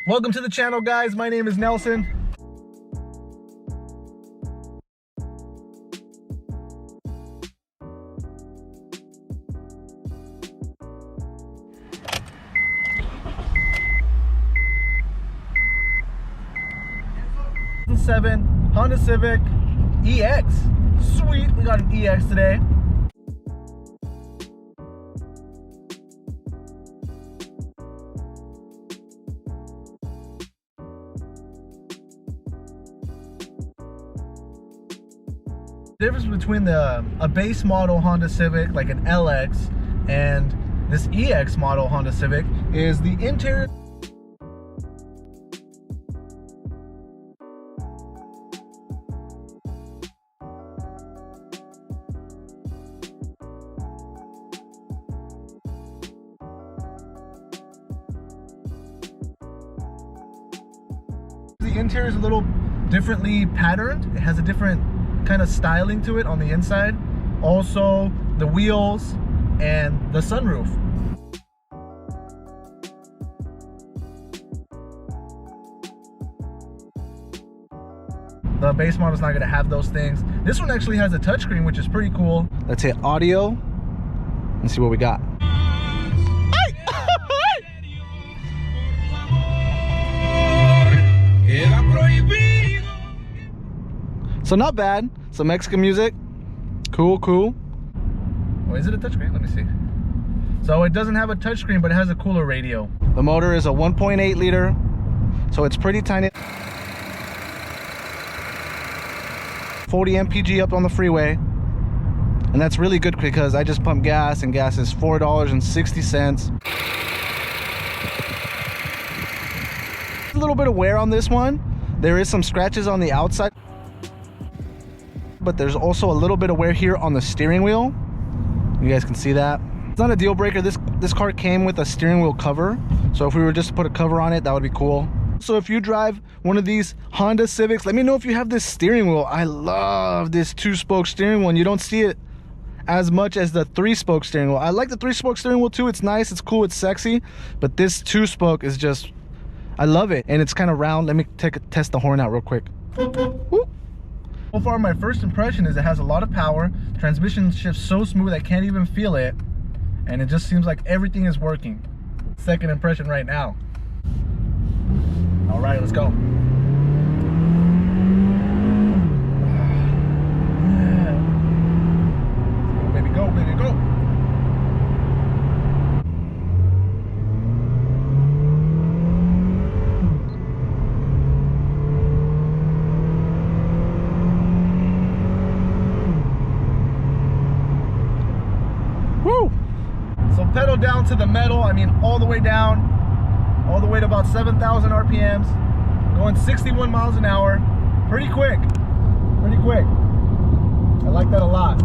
Welcome to the channel, guys. My name is Nelson. Honda Civic EX. Sweet, we got an EX today. The difference between a base model Honda Civic, like an LX, and this EX model Honda Civic is the interior. The interior is a little differently patterned. It has a different kind of styling to it on the inside. Also, the wheels and the sunroof. The base model is not going to have those things. This one actually has a touchscreen, which is pretty cool. Let's hit audio and see what we got. So not bad. Some Mexican music. Cool, cool. Oh, is it a touchscreen? Let me see. So it doesn't have a touchscreen, but it has a cooler radio. The motor is a 1.8 liter, so it's pretty tiny. 40 mpg up on the freeway. And that's really good because I just pumped gas, and gas is $4.60. A little bit of wear on this one. There is some scratches on the outside, but there's also a little bit of wear here on the steering wheel. You guys can see that. It's not a deal breaker. This car came with a steering wheel cover, so if we were just to put a cover on it, that would be cool. So if you drive one of these Honda Civics, let me know if you have this steering wheel. I love this 2-spoke steering wheel, and you don't see it as much as the 3-spoke steering wheel. I like the 3-spoke steering wheel too. It's nice, it's cool, it's sexy, but this 2-spoke is just, I love it. And it's kind of round. Let me test the horn out real quick. Woo. So far, my first impression is it has a lot of power. Transmission shifts so smooth I can't even feel it, and it just seems like everything is working. Second impression right now. All right, let's go. Go, baby, go, baby, go. So pedal down to the metal, I mean all the way down, all the way to about 7,000 RPMs, going 61 miles an hour. Pretty quick, pretty quick. I like that a lot.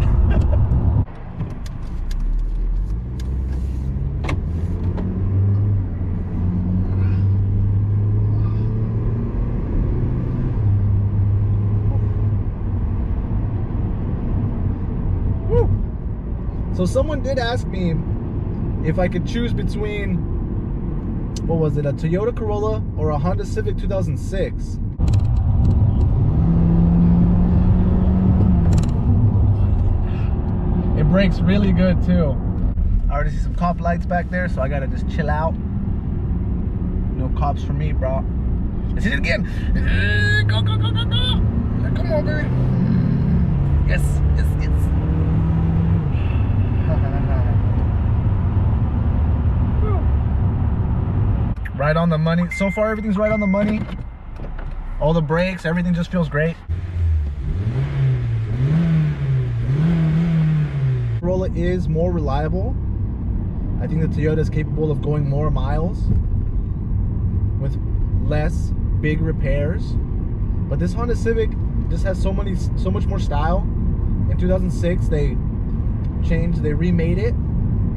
Woo. So someone did ask me if I could choose between, what was it, a Toyota Corolla or a Honda Civic 2006. It brakes really good too. I already see some cop lights back there, so I gotta just chill out. No cops for me, bro. Let's hit it again. Go, go, go, go, go. Come on, baby. Yes, yes, yes. Right on the money. So far, everything's right on the money. All the brakes, everything just feels great. Corolla is more reliable. I think the Toyota is capable of going more miles with less big repairs. But this Honda Civic just has so much more style. In 2006, they remade it,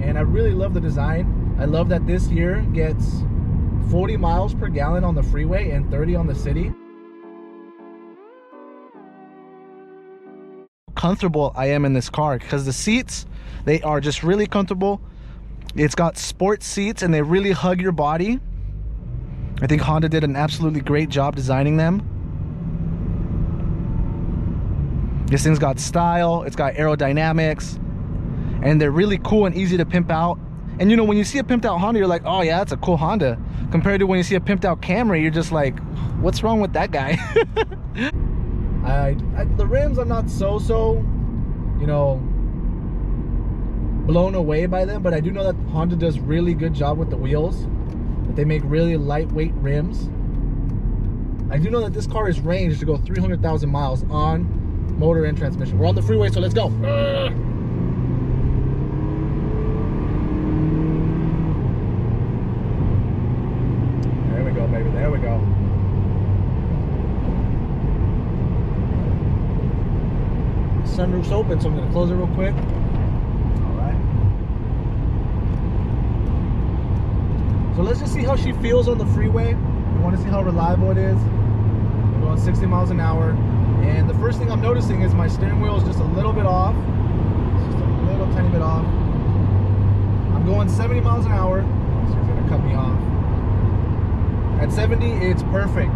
and I really love the design. I love that this year gets 40 miles per gallon on the freeway and 30 on the city. Comfortable I am in this car because the seats, they are just really comfortable. It's got sport seats and they really hug your body. I think Honda did an absolutely great job designing them. This thing's got style, it's got aerodynamics, and they're really cool and easy to pimp out. And you know, when you see a pimped out Honda, you're like, oh yeah, that's a cool Honda. Compared to when you see a pimped out Camry, you're just like, what's wrong with that guy? The rims, I'm not so, you know, blown away by them, but I do know that Honda does really good job with the wheels. That they make really lightweight rims. I do know that this car is ranged to go 300,000 miles on motor and transmission. We're on the freeway, so let's go. There we go, baby, there we go. Sunroof's open, so I'm gonna close it real quick. So let's just see how she feels on the freeway. We want to see how reliable it is. We're going 60 miles an hour. And the first thing I'm noticing is my steering wheel is just a little bit off. It's just a little tiny bit off. I'm going 70 miles an hour. So she's going to cut me off. At 70, it's perfect.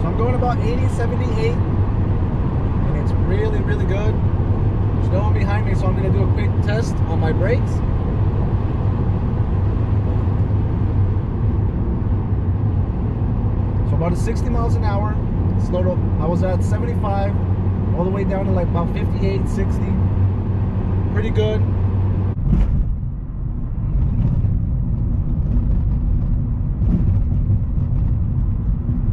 So I'm going about 80, 78. And it's really, really good. There's no one behind me, so I'm going to do a quick test on my brakes. About 60 miles an hour, slowed up. I was at 75, all the way down to like about 58, 60. Pretty good.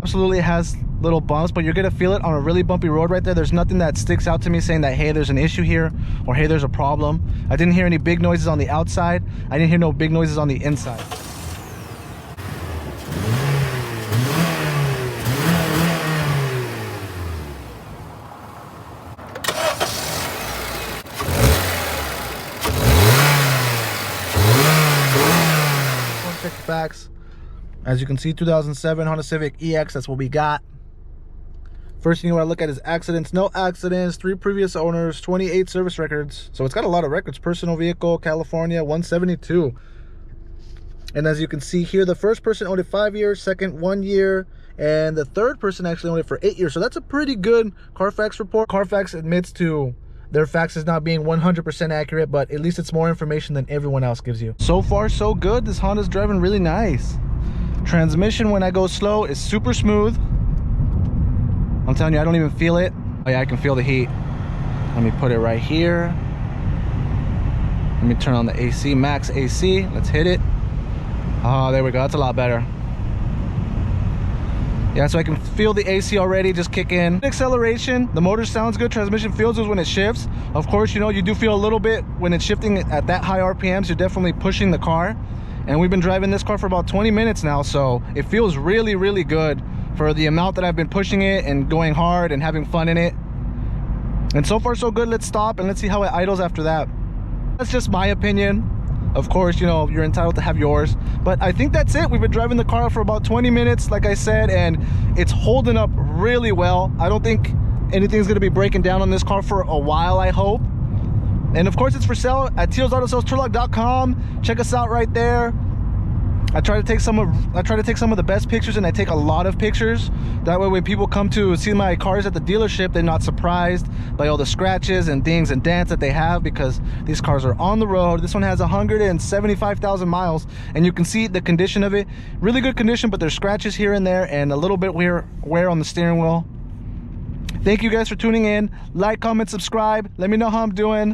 Absolutely has little bumps, but you're gonna feel it on a really bumpy road right there. There's nothing that sticks out to me saying that, hey, there's an issue here, or hey, there's a problem. I didn't hear any big noises on the outside. I didn't hear no big noises on the inside. Facts. As you can see, 2007 Honda Civic EX, that's what we got. First thing you want to look at is accidents. No accidents, 3 previous owners, 28 service records. So it's got a lot of records. Personal vehicle, California, 172. And as you can see here, the first person owned it 5 years, second 1 year, and the third person actually owned it for 8 years. So that's a pretty good Carfax report. Carfax admits to their faxes not being 100% accurate, but at least it's more information than everyone else gives you. So far, so good. This Honda's driving really nice. Transmission, when I go slow, is super smooth. I'm telling you, I don't even feel it. Oh yeah, I can feel the heat. Let me put it right here. Let me turn on the AC, max AC. Let's hit it. Oh, there we go. That's a lot better. Yeah, so I can feel the AC already just kick in. Acceleration, the motor sounds good. Transmission feels good when it shifts. Of course, you know, you do feel a little bit when it's shifting at that high RPMs. You're definitely pushing the car. And we've been driving this car for about 20 minutes now, so it feels really, really good for the amount that I've been pushing it and going hard and having fun in it. And so far, so good. Let's stop and let's see how it idles after that. That's just my opinion. Of course, you know, you're entitled to have yours, but I think that's it. We've been driving the car for about 20 minutes, like I said, and it's holding up really well. I don't think anything's going to be breaking down on this car for a while, I hope. And of course, it's for sale at TealsAutoSalesTurlock.com. Check us out right there. I try to take some of the best pictures, and I take a lot of pictures. That way when people come to see my cars at the dealership, they're not surprised by all the scratches and dings and dents that they have, because these cars are on the road. This one has 175,000 miles, and you can see the condition of it. Really good condition, but there's scratches here and there and a little bit wear on the steering wheel. Thank you guys for tuning in. Like, comment, subscribe. Let me know how I'm doing.